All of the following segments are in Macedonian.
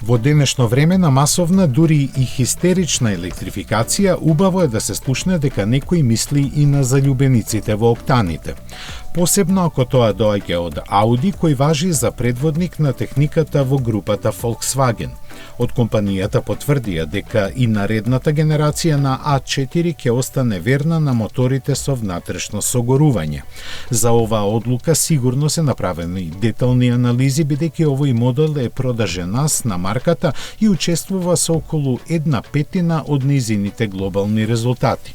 Во денешно време на масовна, дури и хистерична електрификација, убаво е да се слушне дека некој мисли и на заљубениците во октаните. Посебно ако тоа доаѓа од Audi, кој важи за предводник на техниката во групата Volkswagen. Од компанијата потврдија дека и наредната генерација на A4 ќе остане верна на моторите со внатрешно согорување. За оваа одлука сигурно се направени детални анализи, бидејќи овој модел е продаженас на марката и учествува со околу 1/5 од нејзините глобални резултати.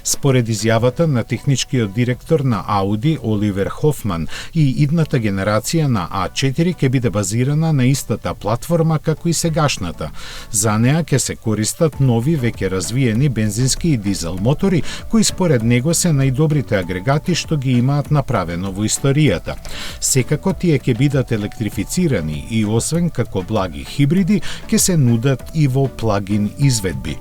Според изјавата на техничкиот директор на Audi, Оливер Хофман, и идната генерација на A4 ќе биде базирана на истата платформа како и сегашната. За неа ќе се користат нови, веќе развиени бензински и дизел мотори, кои според него се најдобрите агрегати што ги имаат направено во историјата. Секако тие ќе бидат електрифицирани и освен како благи хибриди, ќе се нудат и во плагин изведби.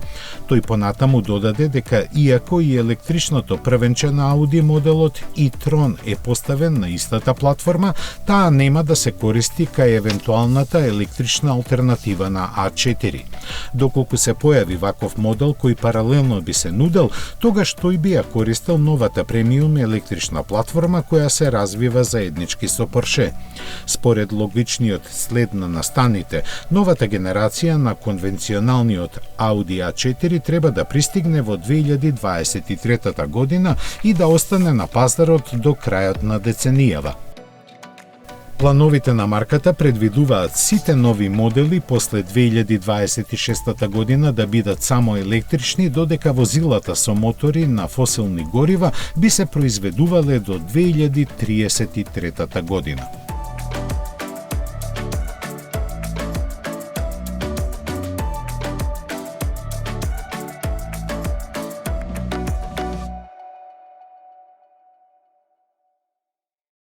Тој понатаму додаде дека иако и електричното првенче на Audi моделот e-tron е поставен на истата платформа, таа нема да се користи кај евентуалната електрична алтернатива на A4. Доколку се појави ваков модел кој паралелно би се нудел, тогаш тој би ја користел новата премиум електрична платформа која се развива заеднички со Porsche. Според логичниот след на настаните, новата генерација на конвенционалниот Audi A4 треба да пристигне во 2023 година и да остане на пазарот до крајот на деценијава. Плановите на марката предвидуваат сите нови модели после 2026 година да бидат само електрични, додека возилата со мотори на фосилни горива би се произведувале до 2033 година.